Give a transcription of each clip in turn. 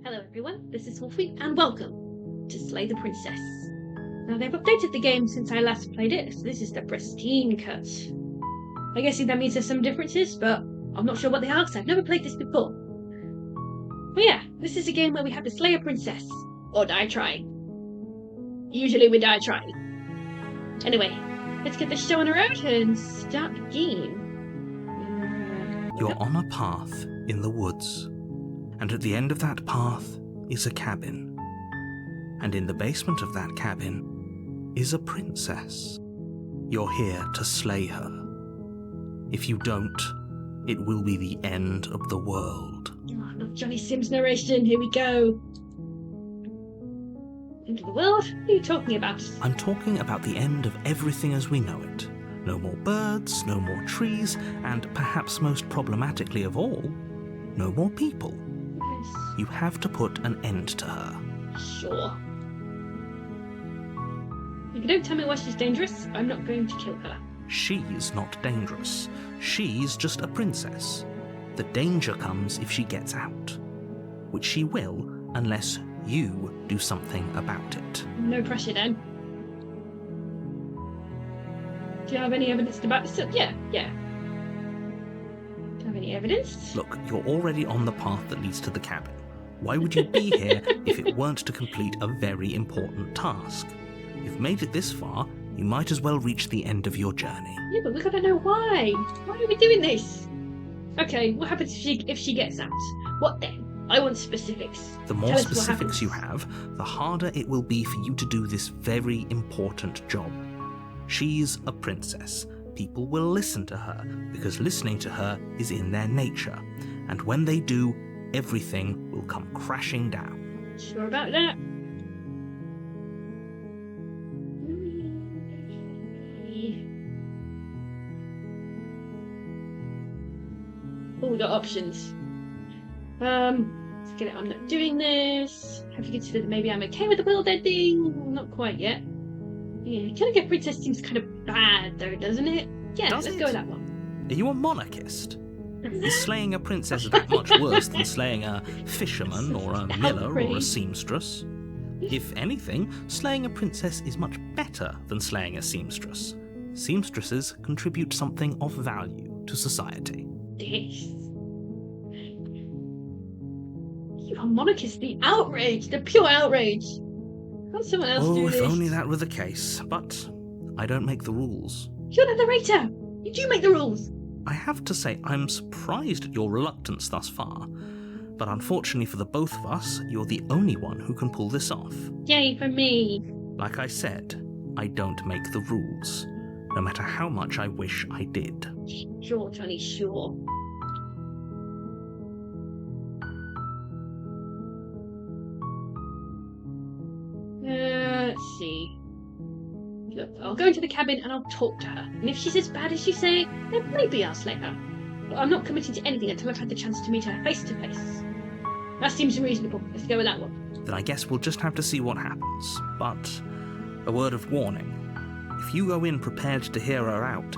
Hello everyone, this is Wolfie, and welcome to Slay the Princess. Now they've updated the game since I last played it, so this is the pristine cut. I guess that means there's some differences, but I'm not sure what they are because I've never played this before. But yeah, this is a game where we have to slay a princess, or die trying. Usually we die trying. Anyway, let's get the show on the road and start the game. You're on a path in the woods. And at the end of that path is a cabin. And in the basement of that cabin is a princess. You're here to slay her. If you don't, it will be the end of the world. Oh, not Johnny Sims narration, here we go. End of the world? What are you talking about? I'm talking about the end of everything as we know it. No more birds, no more trees, and perhaps most problematically of all, no more people. You have to put an end to her. Sure. If you don't tell me why she's dangerous, I'm not going to kill her. She's not dangerous. She's just a princess. The danger comes if she gets out. Which she will, unless you do something about it. No pressure then. Do you have any evidence about this? Yeah. Do you have any evidence? Look, you're already on the path that leads to the cabin. Why would you be here if it weren't to complete a very important task? You've made it this far, you might as well reach the end of your journey. Yeah, but we gotta know why. Why are we doing this? Okay, what happens if she gets out? What then? I want specifics. The more Tell us what specifics you happens. have, the harder it will be for you to do this very important job. She's a princess. People will listen to her, because listening to her is in their nature. And when they do, everything will come crashing down. Sure about that? Oh, we got options. Let's get it. I'm not doing this. Have you considered that maybe I'm okay with the world ending? Not quite yet. Yeah, killing a princess seems kind of bad, though, doesn't it? Yeah, Does let's it? go with that one. Are you a monarchist? Is slaying a princess that much worse than slaying a fisherman or a miller or a seamstress? If anything, slaying a princess is much better than slaying a seamstress. Seamstresses contribute something of value to society. This. You are monarchist, the outrage, the pure outrage. Can't someone else do Oh, if this? only that were the case, but I don't make the rules. You're the narrator. You do make the rules. I have to say I'm surprised at your reluctance thus far, but unfortunately for the both of us, you're the only one who can pull this off. Yay for me. Like I said, I don't make the rules, no matter how much I wish I did. Sure, Johnny, sure. Let's see. Look, I'll go into the cabin and I'll talk to her. And if she's as bad as you say, then maybe I'll slay her. But I'm not committing to anything until I've had the chance to meet her face to face. That seems reasonable. Let's go with that one. Then I guess we'll just have to see what happens. But a word of warning. If you go in prepared to hear her out,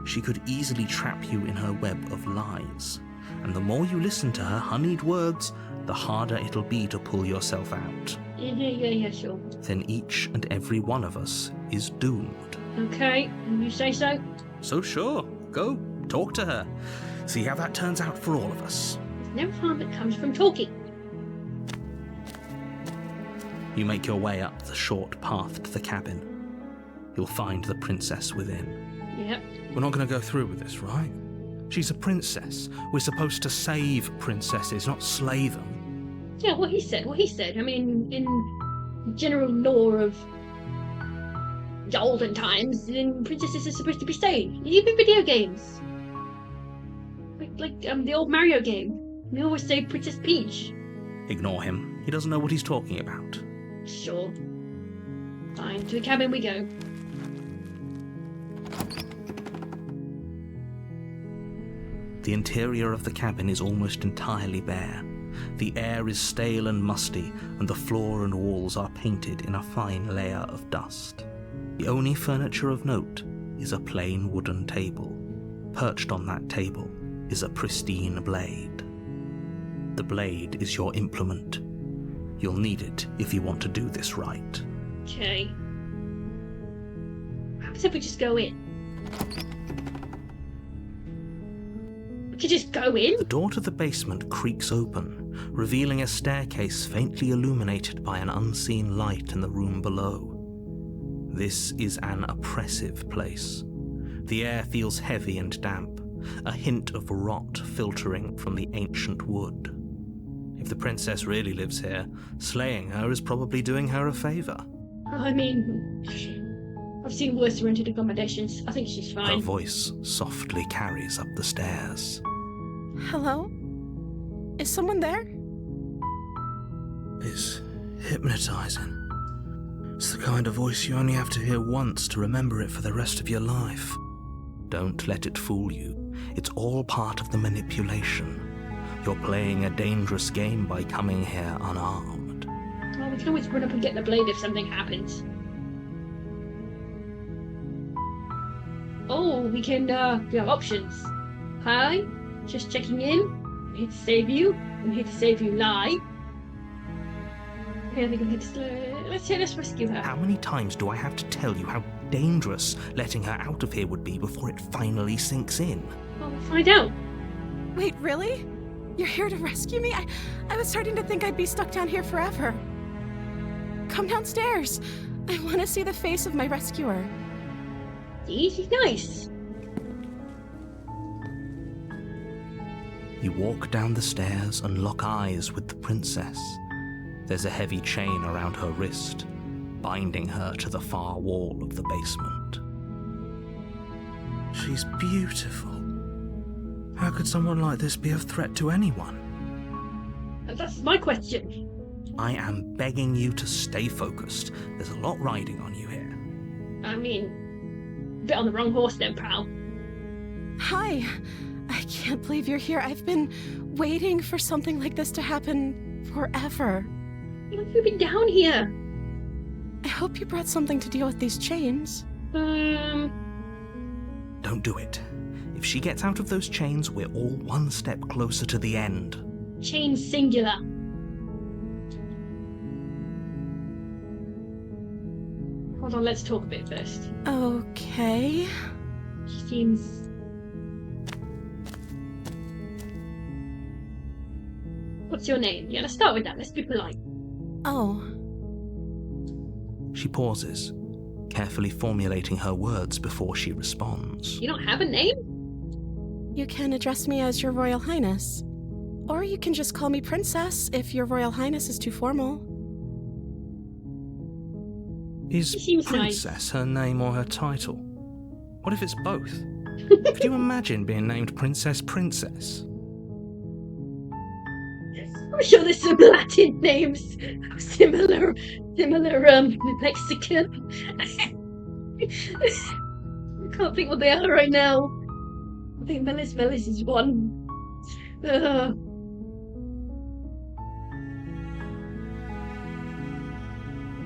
she could easily trap you in her web of lies. And the more you listen to her honeyed words, the harder it'll be to pull yourself out. Yeah, sure. Then each and every one of us is doomed. Okay, you say so? So sure, go, talk to her. See how that turns out for all of us. There's no harm that comes from talking. You make your way up the short path to the cabin. You'll find the princess within. Yep. We're not going to go through with this, right? She's a princess. We're supposed to save princesses, not slay them. Yeah, what he said. I mean, in general lore of the olden times, then princesses are supposed to be saved. Even video games. Like the old Mario game. We always save Princess Peach. Ignore him. He doesn't know what he's talking about. Sure. Fine, to the cabin we go. The interior of the cabin is almost entirely bare. The air is stale and musty, and the floor and walls are painted in a fine layer of dust. The only furniture of note is a plain wooden table. Perched on that table is a pristine blade. The blade is your implement. You'll need it if you want to do this right. Okay. Perhaps if we just go in. We could just go in? The door to the basement creaks open, revealing a staircase faintly illuminated by an unseen light in the room below. This is an oppressive place. The air feels heavy and damp, a hint of rot filtering from the ancient wood. If the princess really lives here, slaying her is probably doing her a favour. I mean, I've seen worse rented accommodations. I think she's fine. Her voice softly carries up the stairs. Hello? Is someone there? It's hypnotising. It's the kind of voice you only have to hear once to remember it for the rest of your life. Don't let it fool you. It's all part of the manipulation. You're playing a dangerous game by coming here unarmed. Well, we can always run up and get the blade if something happens. Oh, we can, we have options. Hi, just checking in. I'm here to save you. I'm here to save you live. Okay, I think I'm here to let's rescue her. How many times do I have to tell you how dangerous letting her out of here would be before it finally sinks in? Well, we'll find out. Wait, really? You're here to rescue me? I was starting to think I'd be stuck down here forever. Come downstairs. I want to see the face of my rescuer. See, she's nice. You walk down the stairs and lock eyes with the princess. There's a heavy chain around her wrist, binding her to the far wall of the basement. She's beautiful. How could someone like this be a threat to anyone? That's my question. I am begging you to stay focused. There's a lot riding on you here. I mean, a bit on the wrong horse then, pal. Hi. I can't believe you're here. I've been waiting for something like this to happen forever. How long have you been down here? I hope you brought something to deal with these chains. Don't do it. If she gets out of those chains, we're all one step closer to the end. Chain singular. Hold on, let's talk a bit first. Okay. She seems... What's your name? Yeah, let's start with that. Let's be polite. Oh. She pauses, carefully formulating her words before she responds. You don't have a name? You can address me as Your Royal Highness. Or you can just call me Princess if Your Royal Highness is too formal. Is Seems Princess nice. her name or her title? What if it's both? Could you imagine being named Princess Princess? I'm sure there's some Latin names. Similar, Mexican. I can't think what they are right now. I think Melis is one.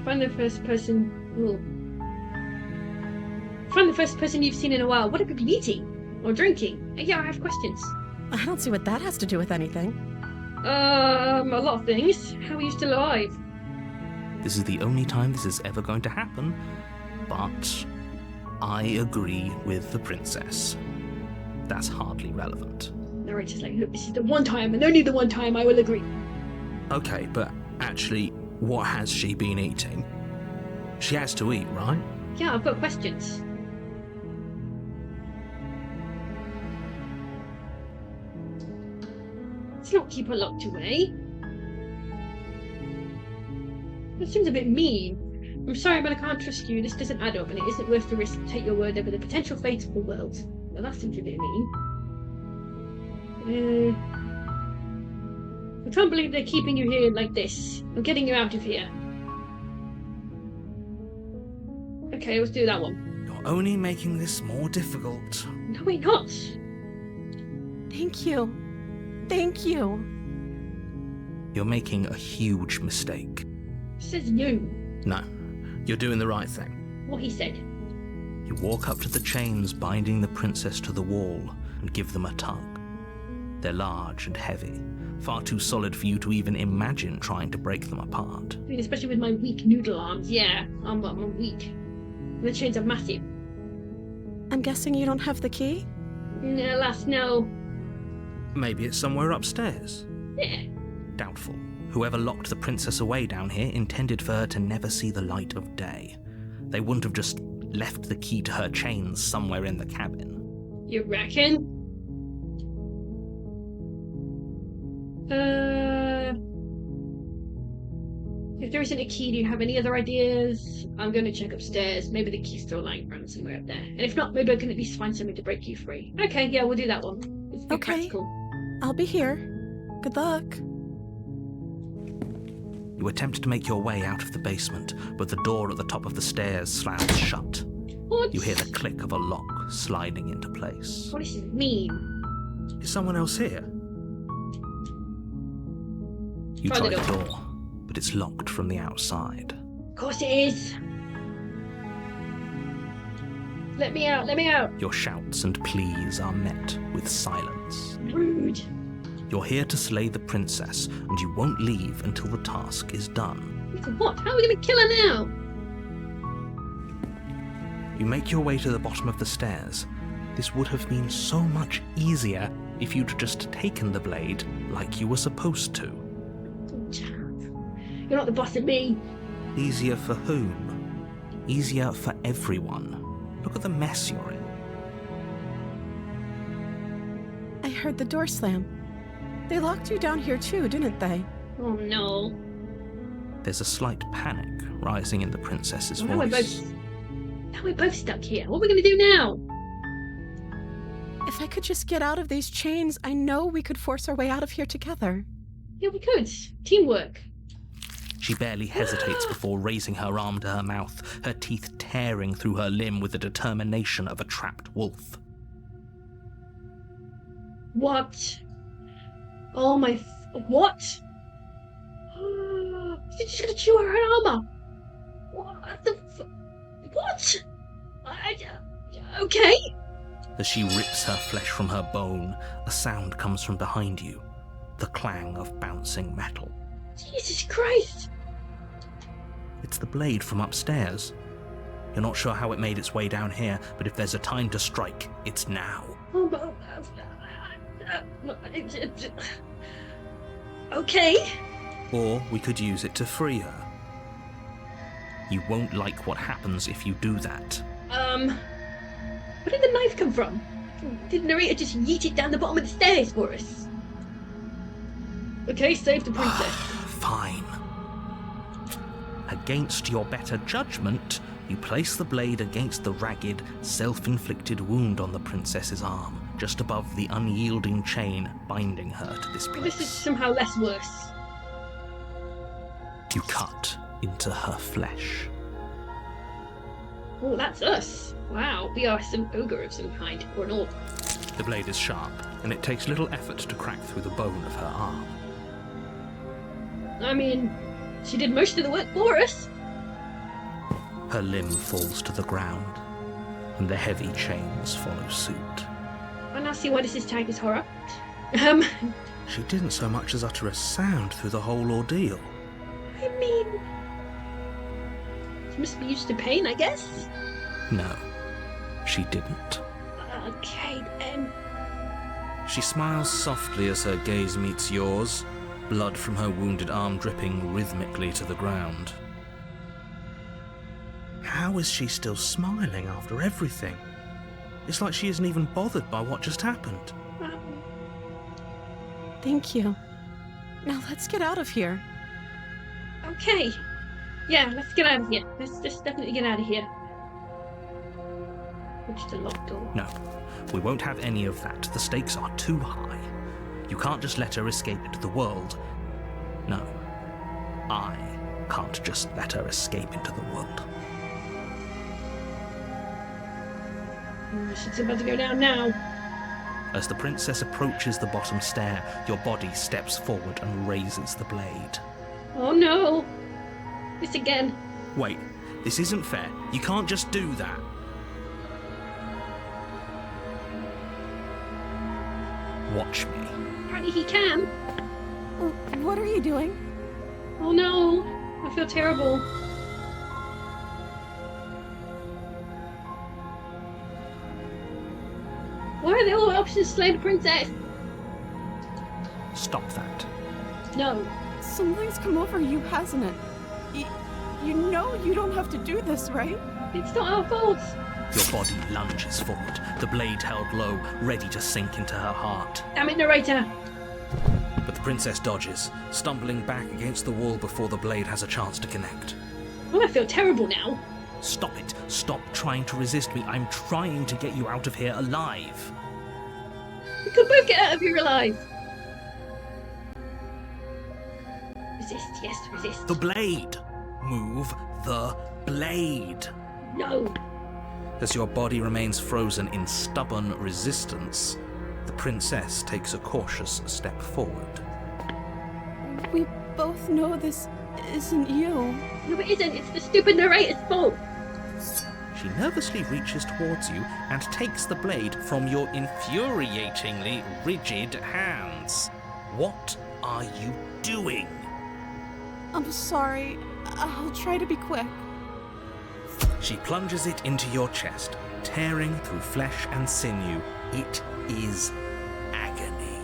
Find the first person. Find the first person you've seen in a while. What have you been eating or drinking? Yeah, I have questions. I don't see what that has to do with anything. A lot of things. How are you still alive? This is the only time this is ever going to happen, but I agree with the princess. That's hardly relevant. Narrator's like, look, this is the one time, and only the one time I will agree. Okay, but actually, what has she been eating? She has to eat, right? Yeah, I've got questions. Let's not keep her locked away. That seems a bit mean. I'm sorry, but I can't trust you. This doesn't add up, and it isn't worth the risk to take your word over the potential fate of the world. Well, that seems a bit mean. I can't believe they're keeping you here like this. I'm getting you out of here. Okay, let's do that one. You're only making this more difficult. No, we're not. Thank you. Thank you. You're making a huge mistake. Says you. No, you're doing the right thing. What he said. You walk up to the chains binding the princess to the wall and give them a tug. They're large and heavy, far too solid for you to even imagine trying to break them apart. I mean, especially with my weak noodle arms. Yeah, I'm weak. The chains are massive. I'm guessing you don't have the key? No, alas, no. Maybe it's somewhere upstairs. Yeah. Doubtful. Whoever locked the princess away down here intended for her to never see the light of day. They wouldn't have just left the key to her chains somewhere in the cabin. You reckon? If there isn't a key, do you have any other ideas? I'm going to check upstairs. Maybe the key's still lying around somewhere up there. And if not, maybe I can at least find something to break you free. Okay, yeah, we'll do that one. It's Okay. practical. I'll be here. Good luck. You attempt to make your way out of the basement, but the door at the top of the stairs slams shut. What? You hear the click of a lock sliding into place. What does it mean? Is someone else here? You Try try the the door. door, but it's locked from the outside. Of course it is. Let me out, let me out. Your shouts and pleas are met with silence. Rude. You're here to slay the princess, and you won't leave until the task is done. What? How are we going to kill her now? You make your way to the bottom of the stairs. This would have been so much easier if you'd just taken the blade like you were supposed to. You're not the boss of me. Easier for whom? Easier for everyone. Look at the mess you're in. I heard the door slam. They locked you down here too, didn't they? Oh no. There's a slight panic rising in the princess's Now voice. we're both stuck here. What are we going to do now? If I could just get out of these chains, I know we could force our way out of here together. Yeah, we could. Teamwork. She barely hesitates before raising her arm to her mouth, her teeth tearing through her limb with the determination of a trapped wolf. What? Oh my... What? She's just going to chew her armor. What the What? Okay. As she rips her flesh from her bone, a sound comes from behind you, the clang of bouncing metal. Jesus Christ. It's the blade from upstairs. You're not sure how it made its way down here, but if there's a time to strike, it's now. Oh, but... Okay. Or we could use it to free her. You won't like what happens if you do that. Where did the knife come from? Did Narita just yeet it down the bottom of the stairs for us? Okay, save the princess. Fine. Against your better judgment, you place the blade against the ragged, self-inflicted wound on the princess's arm, just above the unyielding chain binding her to this place. This is somehow less worse. You cut into her flesh. Oh, that's us. Wow, we are some ogre of some kind, or an orc. The blade is sharp, and it takes little effort to crack through the bone of her arm. I mean, she did most of the work for us. Her limb falls to the ground, and the heavy chains follow suit. I now see why this is tagged as horror. She didn't so much as utter a sound through the whole ordeal. I mean... She must be used to pain, I guess? No, she didn't. Okay, then. She smiles softly as her gaze meets yours, blood from her wounded arm dripping rhythmically to the ground. How is she still smiling after everything? It's like she isn't even bothered by what just happened. Thank you. Now let's get out of here. Okay. Yeah, let's get out of here. Let's just definitely get out of here. Which is the locked door. No, we won't have any of that. The stakes are too high. You can't just let her escape into the world. No, I can't just let her escape into the world. She's about to go down now. As the princess approaches the bottom stair, your body steps forward and raises the blade. Oh no! This again. Wait, this isn't fair. You can't just do that. Watch me. Apparently he can. What are you doing? Oh no, I feel terrible. Why are there all options to slay the princess? Stop that. No. Something's come over you, hasn't it? You know you don't have to do this, right? It's not our fault. Your body lunges forward, the blade held low, ready to sink into her heart. Damn it, narrator. But the princess dodges, stumbling back against the wall before the blade has a chance to connect. Oh, I feel terrible now. Stop it. Stop trying to resist me. I'm trying to get you out of here alive. We could both get out of here alive. Resist, yes, resist. The blade. Move the blade. No. As your body remains frozen in stubborn resistance, the princess takes a cautious step forward. We both know this isn't you. No, it isn't. It's the stupid narrator's fault. She nervously reaches towards you and takes the blade from your infuriatingly rigid hands. What are you doing? I'm sorry. I'll try to be quick. She plunges it into your chest, tearing through flesh and sinew. It is agony.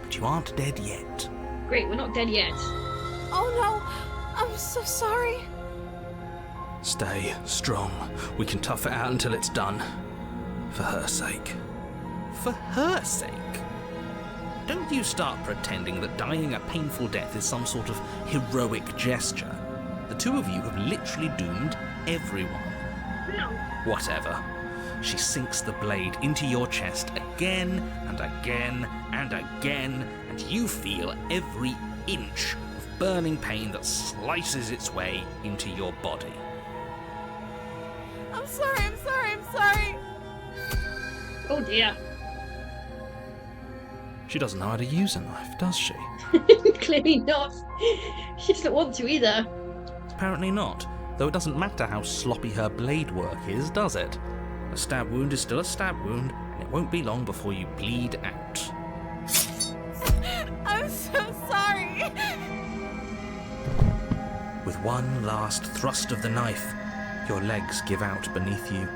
But you aren't dead yet. Great, we're not dead yet. Oh no, I'm so sorry. Stay strong. We can tough it out until it's done. For her sake. For her sake? Don't you start pretending that dying a painful death is some sort of heroic gesture. The two of you have literally doomed everyone. No. Whatever. She sinks the blade into your chest again and again and again, and you feel every inch of burning pain that slices its way into your body. I'm sorry. Oh dear. She doesn't know how to use a knife, does she? Clearly not. She doesn't want to either. Apparently not, though it doesn't matter how sloppy her blade work is, does it? A stab wound is still a stab wound, and it won't be long before you bleed out. I'm so sorry. With one last thrust of the knife, your legs give out beneath you.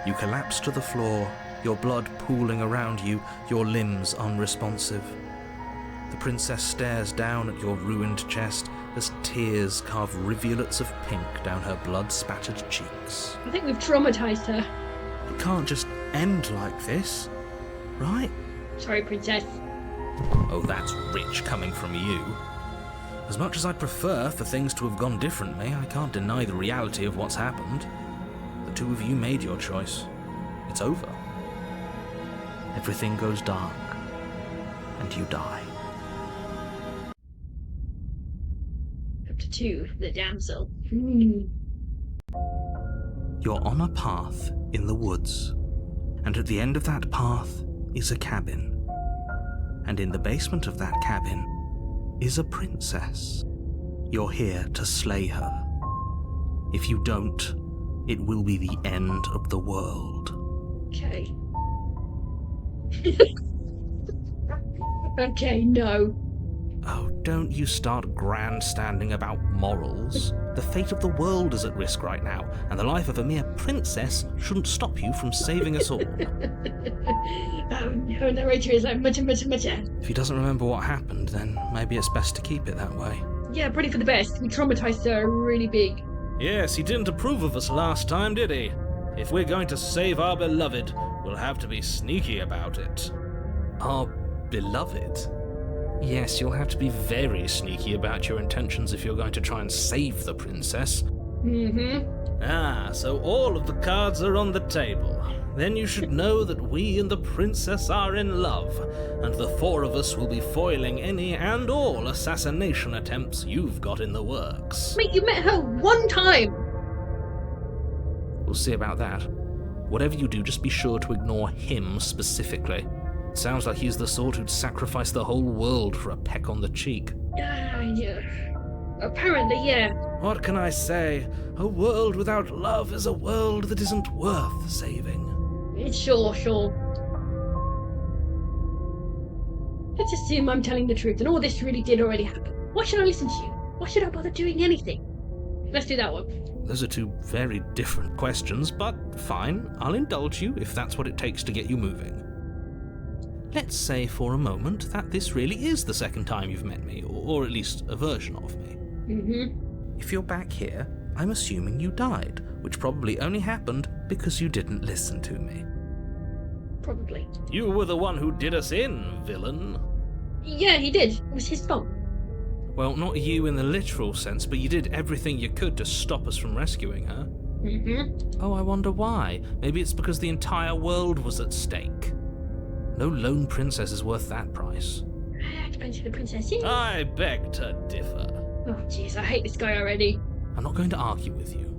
You collapse to the floor, your blood pooling around you, your limbs unresponsive. The princess stares down at your ruined chest as tears carve rivulets of pink down her blood-spattered cheeks. I think we've traumatized her. It can't just end like this, right? Sorry, princess. Oh, that's rich coming from you. As much as I'd prefer for things to have gone differently, I can't deny the reality of what's happened. The two of you made your choice. It's over. Everything goes dark, and you die. Chapter 2, The Damsel. You're on a path in the woods, and at the end of that path is a cabin. And in the basement of that cabin is a princess. You're here to slay her. If you don't, it will be the end of the world. Okay. Okay, no. Oh, don't you start grandstanding about morals. The fate of the world is at risk right now, and the life of a mere princess shouldn't stop you from saving us all. Oh no, narrator is like mutter. If he doesn't remember what happened, then maybe it's best to keep it that way. Yeah, pretty for the best. We traumatized her really big. Yes, he didn't approve of us last time, did he? If we're going to save our beloved, we'll have to be sneaky about it. Our beloved? Yes, you'll have to be very sneaky about your intentions if you're going to try and save the princess. Mm-hmm. Ah, so all of the cards are on the table. Then you should know that we and the princess are in love, and the four of us will be foiling any and all assassination attempts you've got in the works. Mate, you met her one time! We'll see about that. Whatever you do, just be sure to ignore him specifically. It sounds like he's the sort who'd sacrifice the whole world for a peck on the cheek. Yeah. Apparently, yeah. What can I say? A world without love is a world that isn't worth saving. Sure. Let's assume I'm telling the truth and all this really did already happen. Why should I listen to you? Why should I bother doing anything? Let's do that one. Those are two very different questions, but fine, I'll indulge you if that's what it takes to get you moving. Let's say for a moment that this really is the second time you've met me, or at least a version of me. Mm-hmm. If you're back here, I'm assuming you died, which probably only happened because you didn't listen to me. Probably. You were the one who did us in, villain. Yeah, he did. It was his fault. Well, not you in the literal sense, but you did everything you could to stop us from rescuing her. Mm-hmm. Oh, I wonder why. Maybe it's because the entire world was at stake. No lone princess is worth that price. Depends who the princess is. I beg to differ. Oh, jeez, I hate this guy already. I'm not going to argue with you.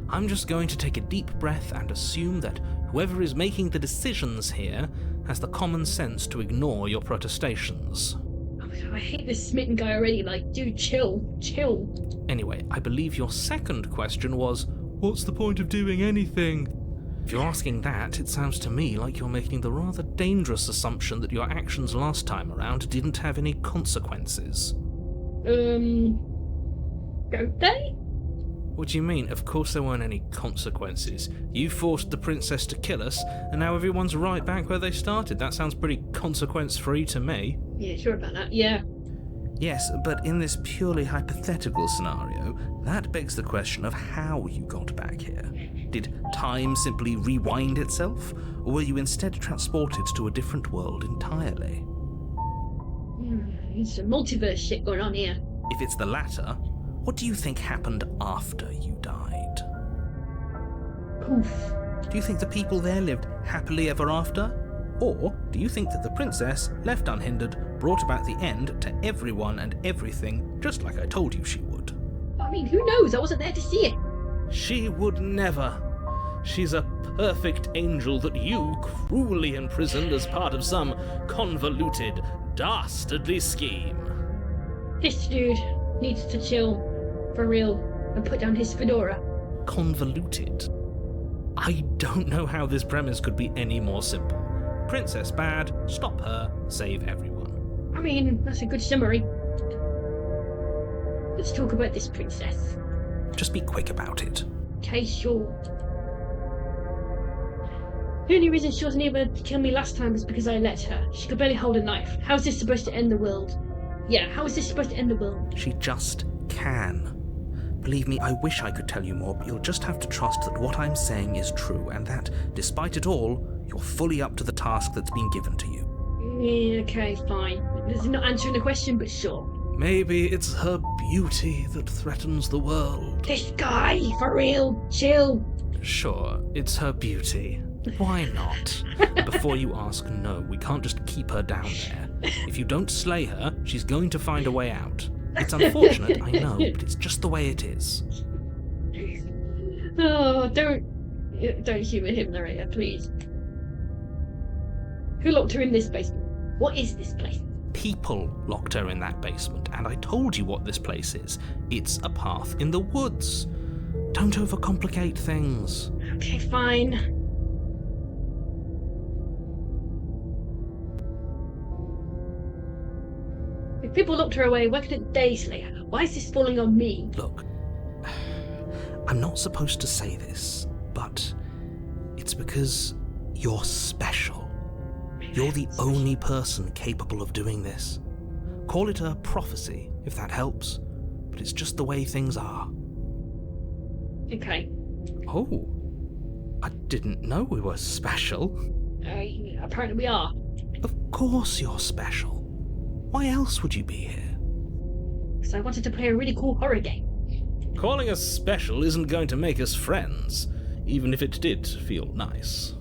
I'm just going to take a deep breath and assume that whoever is making the decisions here has the common sense to ignore your protestations. Oh my God, I hate this smitten guy already. Like, dude, chill. Anyway, I believe your second question was, what's the point of doing anything? If you're asking that, it sounds to me like you're making the rather dangerous assumption that your actions last time around didn't have any consequences. Don't they? What do you mean? Of course there weren't any consequences. You forced the princess to kill us, and now everyone's right back where they started. That sounds pretty consequence-free to me. Yeah, sure about that, yeah. Yes, but in this purely hypothetical scenario, that begs the question of how you got back here. Did time simply rewind itself, or were you instead transported to a different world entirely? There's some multiverse shit going on here. If it's the latter, what do you think happened after you died? Poof. Do you think the people there lived happily ever after? Or do you think that the princess, left unhindered, brought about the end to everyone and everything, just like I told you she would? I mean, who knows? I wasn't there to see it. She would never. She's a perfect angel that you cruelly imprisoned as part of some convoluted, dastardly scheme. This dude needs to chill. For real. And put down his fedora. Convoluted? I don't know how this premise could be any more simple. Princess bad, stop her, save everyone. I mean, that's a good summary. Let's talk about this princess. Just be quick about it. Okay, sure. The only reason she wasn't able to kill me last time was because I let her. She could barely hold a knife. How is this supposed to end the world? Yeah, how is this supposed to end the world? She just can. Believe me, I wish I could tell you more, but you'll just have to trust that what I'm saying is true, and that, despite it all, you're fully up to the task that's been given to you. Yeah, okay, fine. This is not answering the question, but sure. Maybe it's her beauty that threatens the world. This guy, for real, chill. Sure, it's her beauty. Why not? Before you ask, no, we can't just keep her down there. If you don't slay her, she's going to find a way out. It's unfortunate, I know, but it's just the way it is. Oh, don't humour him, narrator, please. Who locked her in this basement? What is this place? People locked her in that basement, and I told you what this place is. It's a path in the woods. Don't overcomplicate things. Okay, fine. If people locked her away, why couldn't they slay her? Why is this falling on me? Look, I'm not supposed to say this, but it's because you're special. You're the only person capable of doing this. Call it a prophecy, if that helps, but it's just the way things are. Okay. Oh, I didn't know we were special. Apparently we are. Of course you're special. Why else would you be here? Because I wanted to play a really cool horror game. Calling us special isn't going to make us friends, even if it did feel nice.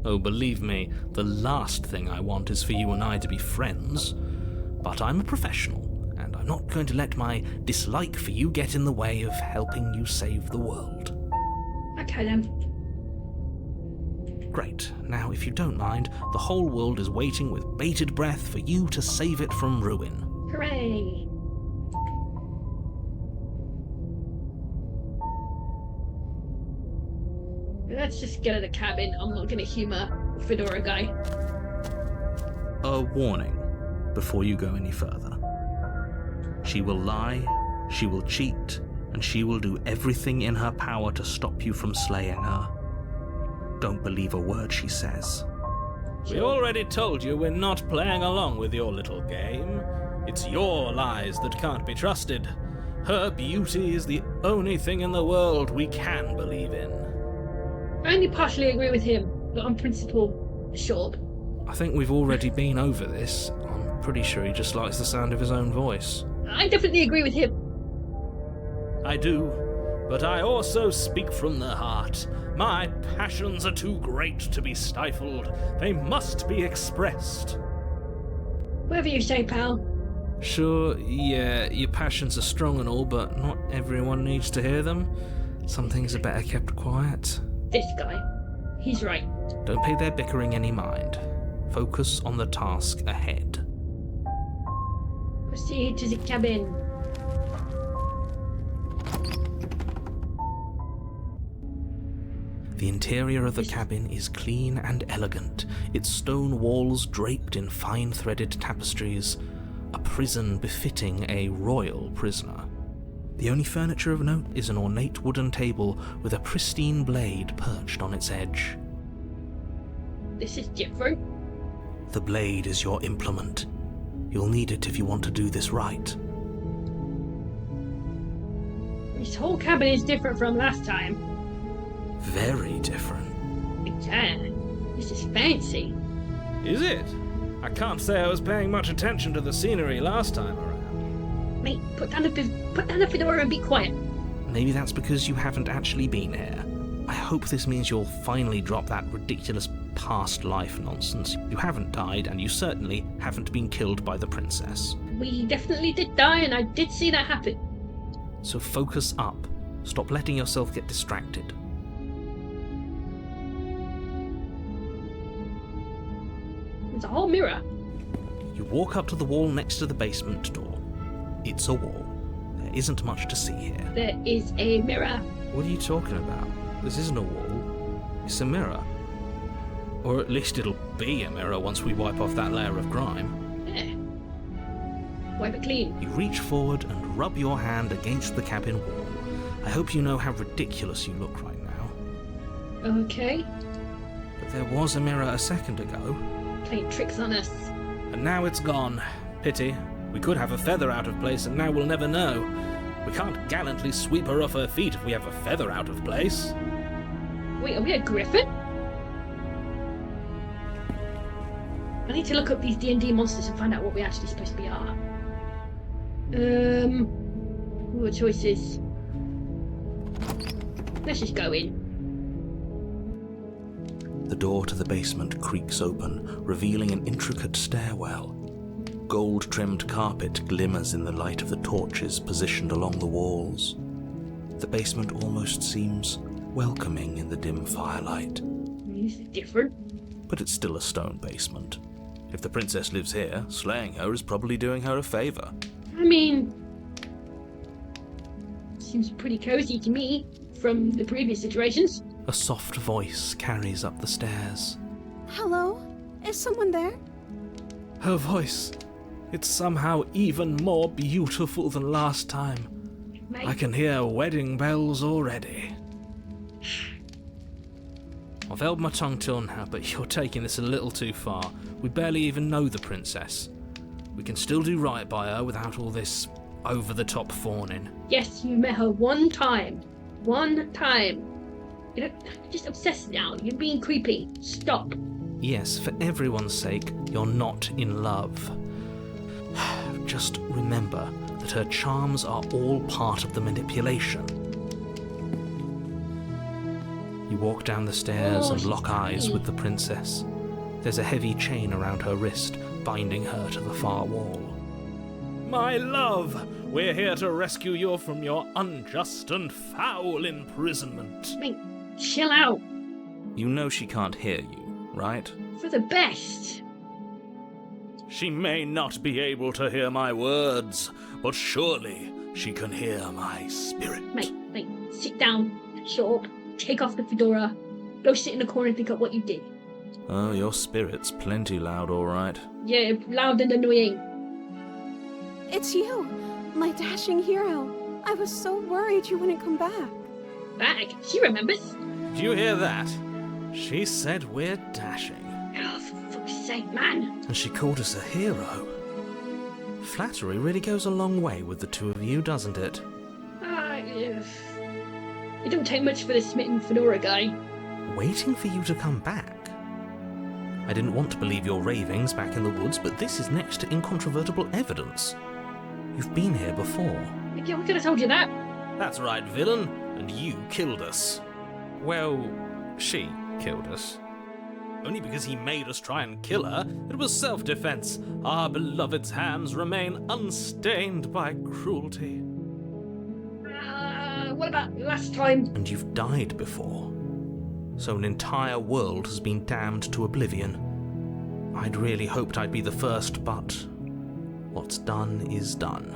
Oh, believe me, the last thing I want is for you and I to be friends. But I'm a professional, and I'm not going to let my dislike for you get in the way of helping you save the world. Okay then. Great. Now, if you don't mind, the whole world is waiting with bated breath for you to save it from ruin. Hooray! Let's just get to the cabin. I'm not gonna humour Fedora guy. A warning. before you go any further. She will lie, she will cheat, and she will do everything in her power to stop you from slaying her. Don't believe a word she says. We already told you we're not playing along with your little game. It's your lies that can't be trusted. Her beauty is the only thing in the world we can believe in. I only partially agree with him, but on principle, sure. I think we've already been over this. I'm pretty sure he just likes the sound of his own voice. I definitely agree with him. I do, but I also speak from the heart. My passions are too great to be stifled. They must be expressed. Whatever you say, pal. Sure, yeah, your passions are strong and all, but not everyone needs to hear them. Some things are better kept quiet. This guy. He's right. Don't pay their bickering any mind. Focus on the task ahead. Proceed to the cabin. The interior of the cabin is clean and elegant, its stone walls draped in fine-threaded tapestries, a prison befitting a royal prisoner. The only furniture of note is an ornate wooden table with a pristine blade perched on its edge. This is different. The blade is your implement. You'll need it if you want to do this right. This whole cabin is different from last time. Very different. This is fancy. Is it? I can't say I was paying much attention to the scenery last time around. Mate, put down the fedora and be quiet. Maybe that's because you haven't actually been here. I hope this means you'll finally drop that ridiculous past life nonsense. You haven't died, and you certainly haven't been killed by the princess. We definitely did die, and I did see that happen. So focus up. Stop letting yourself get distracted. There's a whole mirror. You walk up to the wall next to the basement door. It's a wall. There isn't much to see here. There is a mirror. What are you talking about? This isn't a wall. It's a mirror. Or at least it'll be a mirror once we wipe off that layer of grime. Yeah. Wipe it clean. You reach forward and rub your hand against the cabin wall. I hope you know how ridiculous you look right now. Okay. But there was a mirror a second ago. Playing tricks on us. And now it's gone. Pity. We could have a feather out of place, and now we'll never know. We can't gallantly sweep her off her feet if we have a feather out of place. Wait, are we a griffin? I need to look up these D&D monsters and find out what we actually supposed to be are. What choices? Let's just go in. The door to the basement creaks open, revealing an intricate stairwell. Gold-trimmed carpet glimmers in the light of the torches positioned along the walls. The basement almost seems welcoming in the dim firelight. Is it different? But it's still a stone basement. If the princess lives here, slaying her is probably doing her a favor. I mean, seems pretty cozy to me from the previous iterations. A soft voice carries up the stairs. Hello? Is someone there? Her voice. It's somehow even more beautiful than last time. Mate, I can hear wedding bells already. I've held my tongue till now, but you're taking this a little too far. We barely even know the princess. We can still do right by her without all this over-the-top fawning. yes, you met her one time. One time. You're just obsessed now. You're being creepy. Stop. Yes, for everyone's sake, you're not in love. Just remember that her charms are all part of the manipulation. You walk down the stairs and lock eyes with the princess. There's a heavy chain around her wrist, binding her to the far wall. My love, we're here to rescue you from your unjust and foul imprisonment. Mate, chill out. You know she can't hear you, right? For the best. She may not be able to hear my words, but surely she can hear my spirit. Mate, sit down. Shut up. Take off the fedora. Go sit in the corner and think up what you did. Oh, your spirit's plenty loud, all right. Yeah, loud and annoying. It's you, my dashing hero. I was so worried you wouldn't come back. Bag. She remembers. Did you hear that? She said we're dashing. Oh, for fuck's sake, man. And she called us a hero. Flattery really goes a long way with the two of you, doesn't it? It don't take much for the smitten fedora guy. Waiting for you to come back. I didn't want to believe your ravings back in the woods, but this is next to incontrovertible evidence. You've been here before. Yeah, we could have told you that. That's right, villain, and you killed us. Well, she killed us. Only because he made us try and kill her. It was self-defense. Our beloved's hands remain unstained by cruelty. What about last time? And you've died before. So an entire world has been damned to oblivion. I'd really hoped I'd be the first, but what's done is done.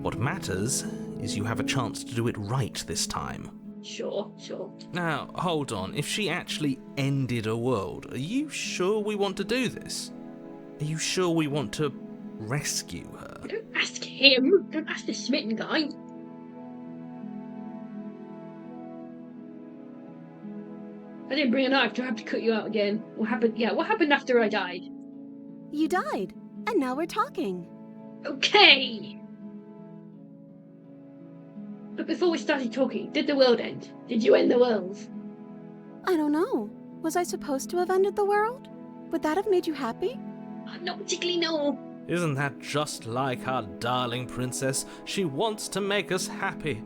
What matters is you have a chance to do it right this time. Sure. Now, hold on. If she actually ended a world, are you sure we want to do this? Are you sure we want to rescue her? Don't ask him. Don't ask the smitten guy. I didn't bring a knife. Do I have to cut you out again? What happened? Yeah, what happened after I died? You died, and now we're talking. Okay. But before we started talking, did the world end? Did you end the world? I don't know. Was I supposed to have ended the world? Would that have made you happy? Not particularly, no. Isn't that just like our darling princess? She wants to make us happy.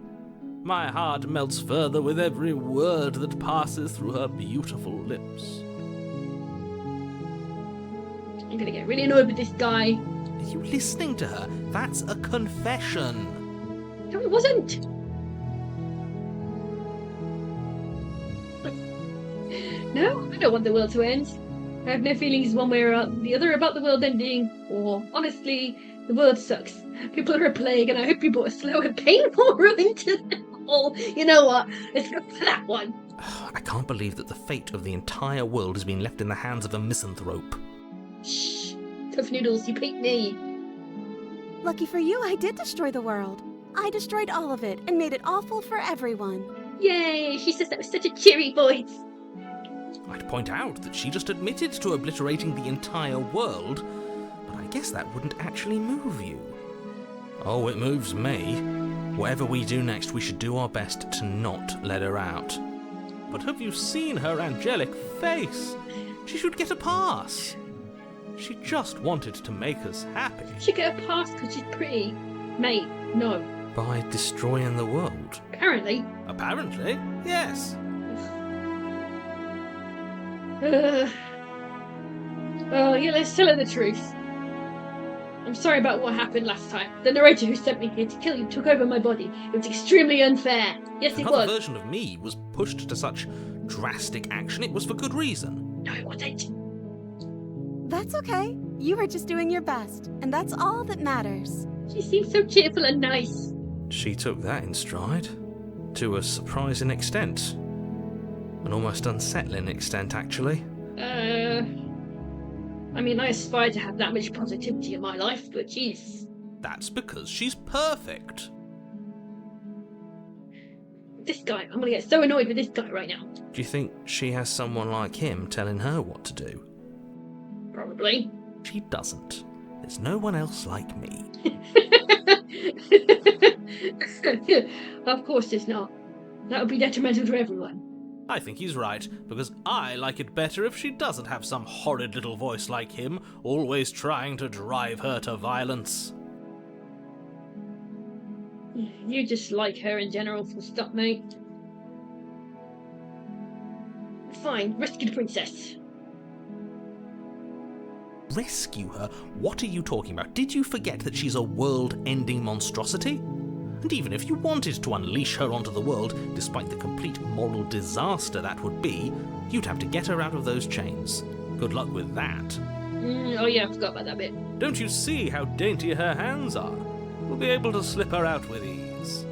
My heart melts further with every word that passes through her beautiful lips. I'm gonna get really annoyed with this guy. Are you listening to her? That's a confession. No, it wasn't. No, I don't want the world to end. I have no feelings one way or the other about the world ending, or honestly, the world sucks. People are a plague, and I hope you brought a slow and painful route into the hole. You know what? Let's go for that one. I can't believe that the fate of the entire world has been left in the hands of a misanthrope. Shh. Tough noodles, you beat me. Lucky for you, I did destroy the world. I destroyed all of it and made it awful for everyone. Yay, she says that with such a cheery voice. I'd point out that she just admitted to obliterating the entire world, but I guess that wouldn't actually move you. Oh, it moves me. Whatever we do next, we should do our best to not let her out. But have you seen her angelic face? She should get a pass. She just wanted to make us happy. She get a pass because she's pretty. Mate, no. By destroying the world. Apparently. Apparently, yes. Oh, yeah, let's tell her the truth. I'm sorry about what happened last time. The narrator who sent me here to kill you took over my body. It was extremely unfair. Yes, it Another was. version of me was pushed to such drastic action. It was for good reason. No, it wasn't. That's okay. You were just doing your best, and that's all that matters. She seems so cheerful and nice. She took that in stride. To a surprising extent. An almost unsettling extent, actually. I mean, I aspire to have that much positivity in my life, but jeez. That's because she's perfect. This guy, I'm gonna get so annoyed with this guy right now. Do you think she has someone like him telling her what to do? Probably. She doesn't. There's no one else like me. Of course there's not. That would be detrimental to everyone. I think he's right, because I like it better if she doesn't have some horrid little voice like him, always trying to drive her to violence. You just like her in general, full stop, mate. Fine, rescue the princess. Rescue her? What are you talking about? Did you forget that she's a world-ending monstrosity? And even if you wanted to unleash her onto the world, despite the complete moral disaster that would be, you'd have to get her out of those chains. Good luck with that. Oh yeah, I forgot about that bit. Don't you see how dainty her hands are? We'll be able to slip her out with ease.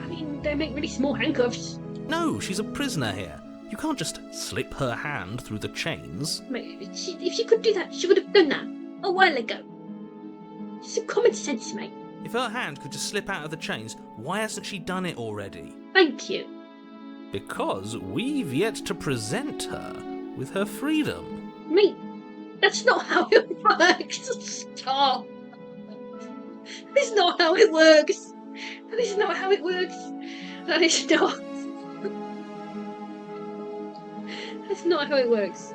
I mean, they make really small handcuffs. No, she's a prisoner here. You can't just slip her hand through the chains. Mate, if she could do that, she would have done that a while ago. Some common sense, mate. If her hand could just slip out of the chains, why hasn't she done it already? Thank you. Because we've yet to present her with her freedom. Mate, that's not how it works. Stop. That is not how it works. That is not how it works. That is not. That's not how it works.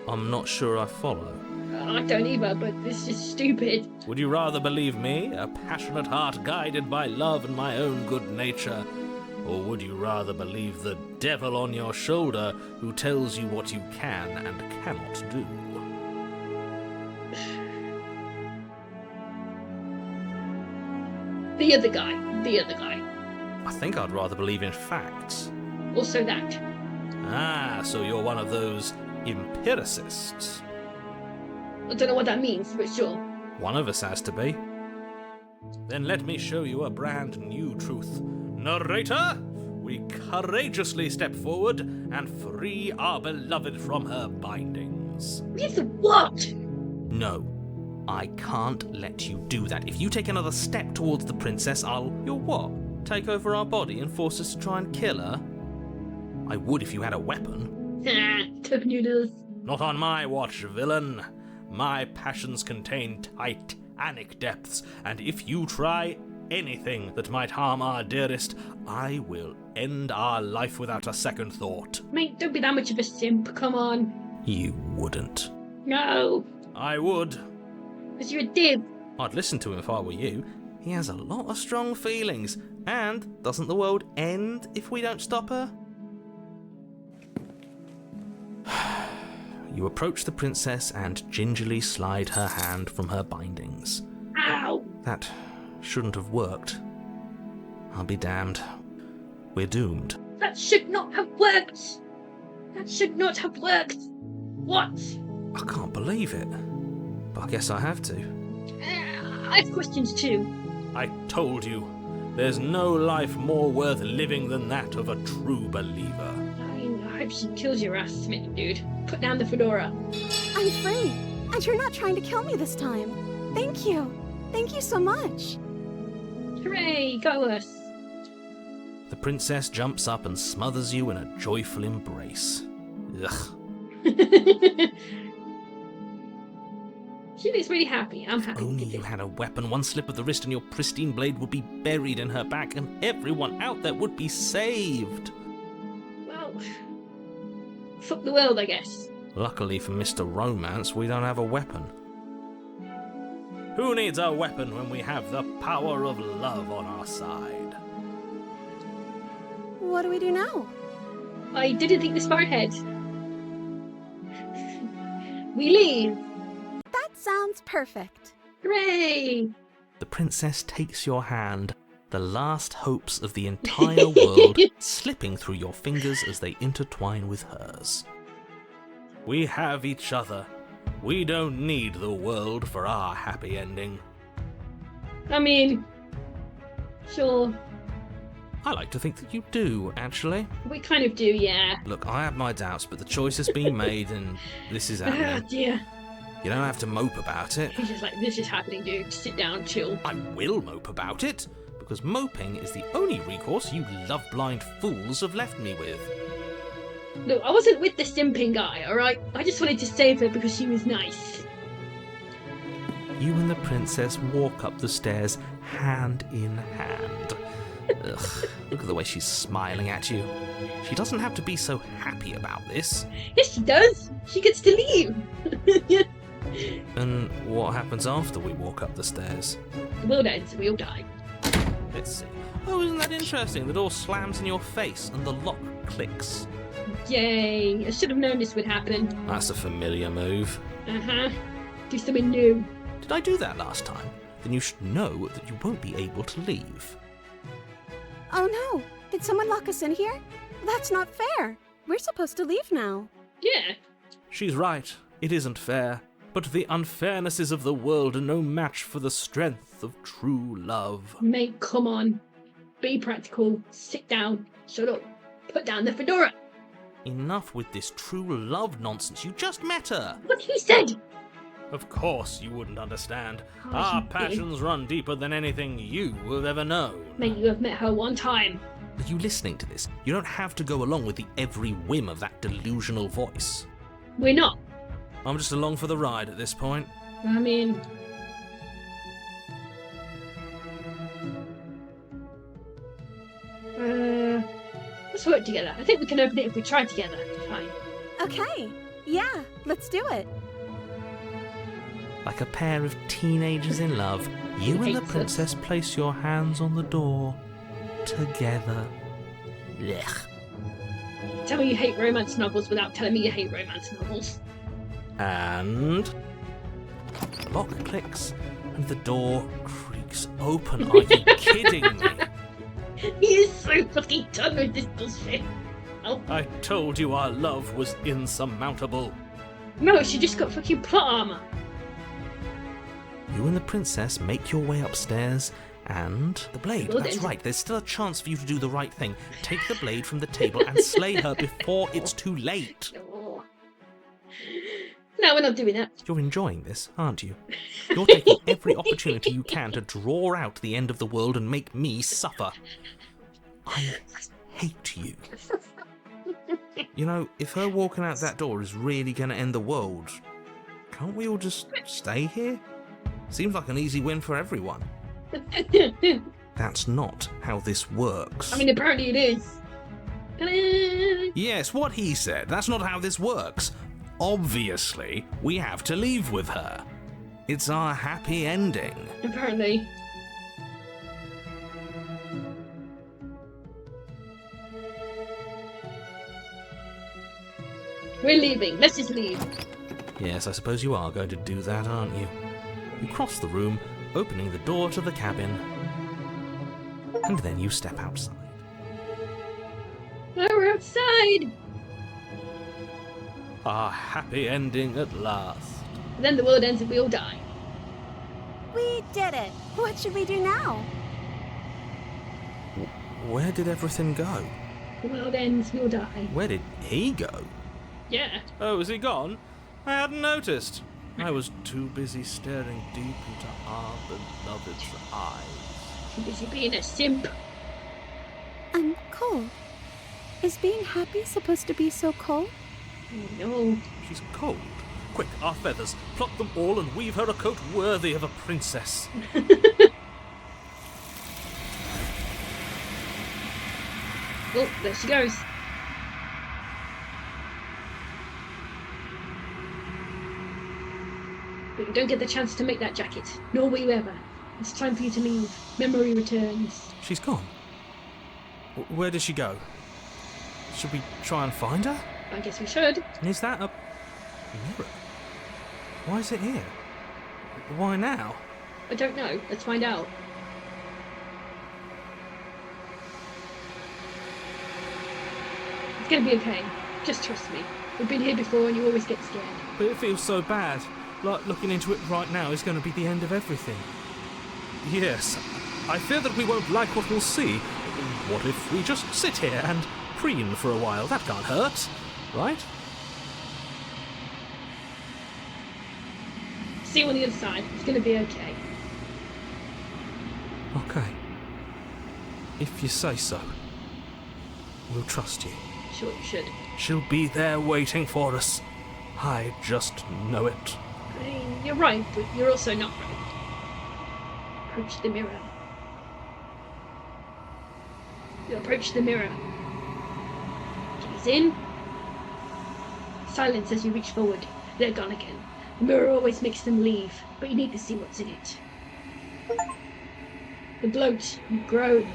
I'm not sure I follow. I don't either, but this is stupid. Would you rather believe me, a passionate heart guided by love and my own good nature? Or would you rather believe the devil on your shoulder who tells you what you can and cannot do? The other guy. I think I'd rather believe in facts. Also that. Ah, so you're one of those empiricists. I don't know what that means, but sure. One of us has to be. Then let me show you a brand new truth. Narrator, we courageously step forward and free our beloved from her bindings. With what? No, I can't let you do that. If you take another step towards the princess, You'll what? Take over our body and force us to try and kill her? I would if you had a weapon. Tough noodles. Not on my watch, villain. My passions contain titanic depths, and if you try anything that might harm our dearest, I will end our life without a second thought. Mate, don't be that much of a simp, come on. You wouldn't. No, I would. because you're a dib. I'd listen to him if I were you. He has a lot of strong feelings, and doesn't the world end if we don't stop her? You approach the princess and gingerly slide her hand from her bindings. Ow! That shouldn't have worked. I'll be damned. We're doomed. That should not have worked! That should not have worked! What? I can't believe it. But I guess I have to. I have questions too. I told you, there's no life more worth living than that of a true believer. I hope she kills your ass, smitten dude. Put down the fedora. I'm free, and you're not trying to kill me this time. Thank you. Thank you so much. Hooray, go us. The princess jumps up and smothers you in a joyful embrace. Ugh. She looks really happy. I'm happy. Only you had a weapon. One slip of the wrist and your pristine blade would be buried in her back, and everyone out there would be saved. Well, fuck the world, I guess. Luckily for Mr. Romance, we don't have a weapon. Who needs a weapon when we have the power of love on our side? What do we do now? I didn't think this far ahead. We leave. That sounds perfect. Hooray! The princess takes your hand, the last hopes of the entire world slipping through your fingers as they intertwine with hers. We have each other. We don't need the world for our happy ending. I mean, sure. I like to think that you do, actually. We kind of do, yeah. Look, I have my doubts, but the choice has been made and this is Ah, happening. dear. You don't have to mope about it. He's just like, this is happening, dude. Sit down, chill. I will mope about it, because moping is the only recourse you love-blind fools have left me with. Look, I wasn't with the simping guy, alright? I just wanted to save her because she was nice. You and the princess walk up the stairs hand in hand. Ugh, look at the way she's smiling at you. She doesn't have to be so happy about this. Yes, she does. She gets to leave. And what happens after we walk up the stairs? The world ends and we all die. Let's see. Oh, isn't that interesting? The door slams in your face and the lock clicks. Yay. I should have known this would happen. That's a familiar move. Uh-huh. Do something new. Did I do that last time? Then you should know that you won't be able to leave. Oh no! Did someone lock us in here? That's not fair. We're supposed to leave now. Yeah. She's right. It isn't fair. But the unfairnesses of the world are no match for the strength of true love. Mate, come on. Be practical. Sit down. Shut up. Put down the fedora. Enough with this true love nonsense. You just met her. What he said. Of course you wouldn't understand. Course Our you did. passions run deeper than anything you have ever known. Mate, you have met her one time. Are you listening to this? You don't have to go along with the every whim of that delusional voice. We're not. I'm just along for the ride at this point. I mean... let's work together. I think we can open it if we try together. Fine. Okay, yeah, let's do it. Like a pair of teenagers in love, you and the Hates princess place your hands on the door together. Blech. Tell me you hate romance novels without telling me you hate romance novels. And the lock clicks and the door creaks open. Are you kidding me? He is so fucking done with this bullshit. Oh, I told you our love was insurmountable. no, she just got fucking plot armor. You and the princess make your way upstairs and the blade. Well, That's then- right, there's still a chance for you to do the right thing. Take the blade from the table and slay her before it's too late. Oh. No, we're not doing that. You're enjoying this, aren't you? You're taking every opportunity you can to draw out the end of the world and make me suffer. I hate you. You know, if her walking out that door is really going to end the world, can't we all just stay here? Seems like an easy win for everyone. That's not how this works. I mean, apparently it is. Ta-da! Yes, what he said. That's not how this works. Obviously, we have to leave with her. It's our happy ending. Apparently. We're leaving. Let's just leave. Yes, I suppose you are going to do that, aren't you? You cross the room, opening the door to the cabin, and then you step outside. Oh, we're outside. Our happy ending at last. And then the world ends and we all die. We did it. What should we do now? Where did everything go? The world ends, we all die. Where did he go? Yeah. Oh, is he gone? I hadn't noticed. I was too busy staring deep into our beloved's eyes. Too busy being a simp. I'm cold. Is being happy supposed to be so cold? Oh, no. She's cold. Quick, our feathers. Pluck them all and weave her a coat worthy of a princess. Oh, there she goes. But you don't get the chance to make that jacket. Nor will you ever. It's time for you to leave. Memory returns. She's gone. Where did she go? Should we try and find her? I guess we should. And is that a mirror? Why is it here? Why now? I don't know. Let's find out. It's gonna be okay. Just trust me. We've been here before and you always get scared. But it feels so bad. Like looking into it right now is going to be the end of everything. Yes, I fear that we won't like what we'll see. What if we just sit here and preen for a while? That can't hurt, right? See you on the other side. It's gonna be okay. Okay. If you say so. We'll trust you. Sure you should. She'll be there waiting for us. I just know it. I mean, you're right, but you're also not right. Approach the mirror. You approach the mirror. Gaze in. Silence as you reach forward. They're gone again. The mirror always makes them leave, but you need to see what's in it. The bloat. You've grown.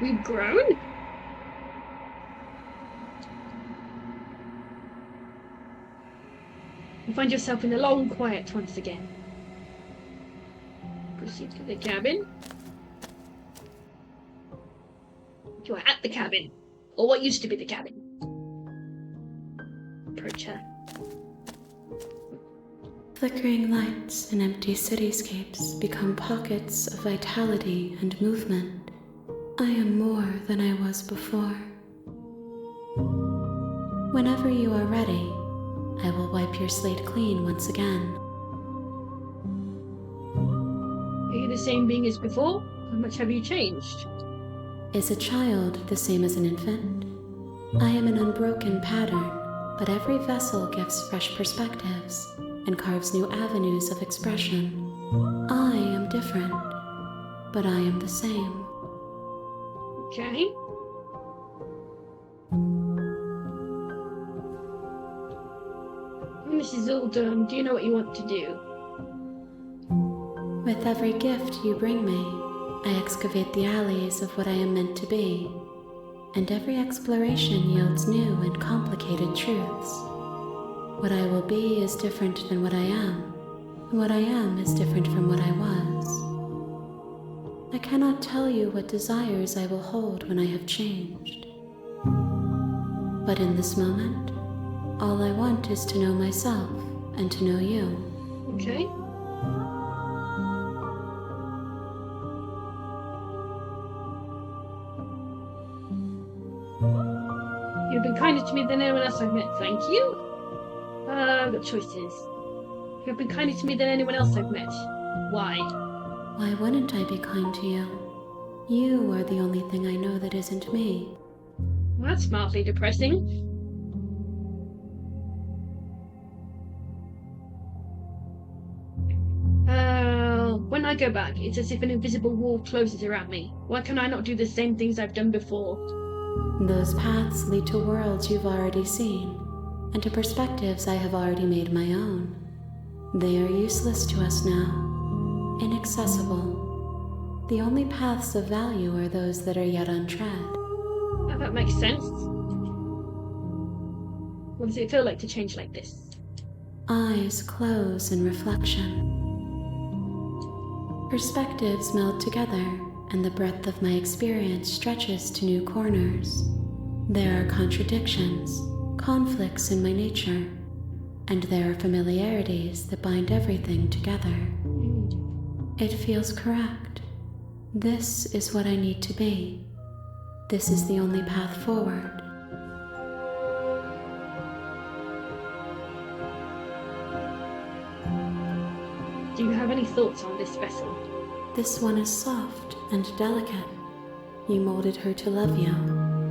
We've grown? You find yourself in the long quiet once again. Proceed to the cabin. You are at the cabin, or what used to be the cabin. Approach her. Flickering lights and empty cityscapes become pockets of vitality and movement. I am more than I was before. Whenever you are ready, I will wipe your slate clean once again. Are you the same being as before? How much have you changed? Is a child the same as an infant? I am an unbroken pattern, but every vessel gives fresh perspectives and carves new avenues of expression. I am different, but I am the same. Okay. When this is all done, do you know what you want to do? With every gift you bring me, I excavate the alleys of what I am meant to be, and every exploration yields new and complicated truths. What I will be is different than what I am, and what I am is different from what I was. I cannot tell you what desires I will hold when I have changed. But in this moment, all I want is to know myself and to know you. Okay. You've been kinder to me than anyone else I've met, thank you. I've got choices. You've been kinder to me than anyone else I've met. Why? Why wouldn't I be kind to you? You are the only thing I know that isn't me. Well, that's mildly depressing. When I go back, it's as if an invisible wall closes around me. Why can I not do the same things I've done before? Those paths lead to worlds you've already seen, and to perspectives I have already made my own. They are useless to us now, inaccessible. The only paths of value are those that are yet untread. That makes sense. What does it feel like to change like this? Eyes close in reflection. Perspectives meld together, and the breadth of my experience stretches to new corners. There are contradictions, conflicts in my nature, and there are familiarities that bind everything together. It feels correct. This is what I need to be. This is the only path forward. Do you have any thoughts on this vessel? This one is soft and delicate. You molded her to love you,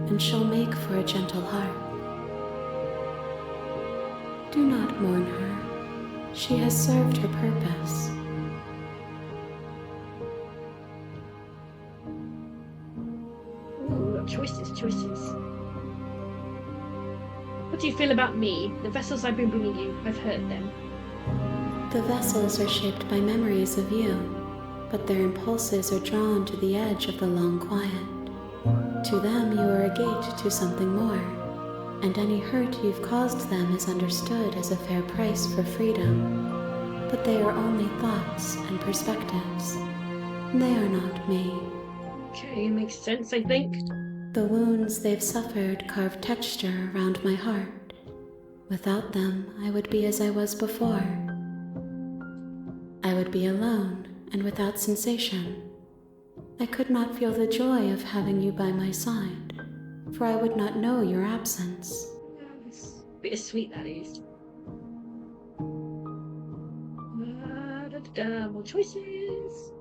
and she'll make for a gentle heart. Do not mourn her. She has served her purpose. Ooh, choices. What do you feel about me? The vessels I've been bringing you, I've heard them. The vessels are shaped by memories of you, but their impulses are drawn to the edge of the long quiet. To them, you are a gate to something more, and any hurt you've caused them is understood as a fair price for freedom. But they are only thoughts and perspectives. They are not me. Okay, makes sense, I think. The wounds they've suffered carve texture around my heart. Without them, I would be as I was before. I would be alone and without sensation. I could not feel the joy of having you by my side, for I would not know your absence. It's bittersweet, that is. More choices.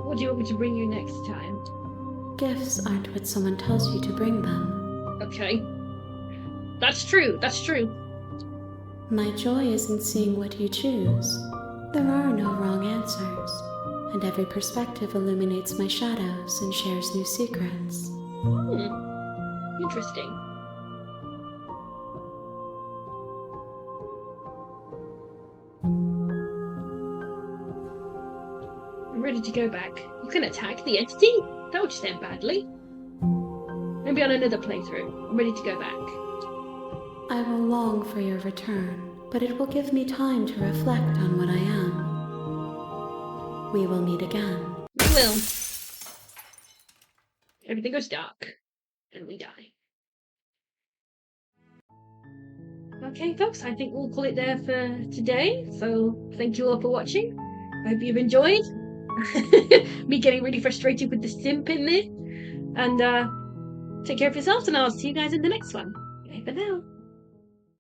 What do you want me to bring you next time? Gifts aren't what someone tells you to bring them. Okay. That's true. My joy is in seeing what you choose. There are no wrong answers, and every perspective illuminates my shadows and shares new secrets. Interesting. I'm ready to go back. You can attack the entity? That would just end badly. Maybe on another playthrough. I'm ready to go back. I will long for your return, but it will give me time to reflect on what I am. We will meet again. We will. Everything goes dark, and we die. Okay, folks, I think we'll call it there for today. So, thank you all for watching. I hope you've enjoyed. Me getting really frustrated with the simp in there. And take care of yourselves, and I'll see you guys in the next one. Bye for now.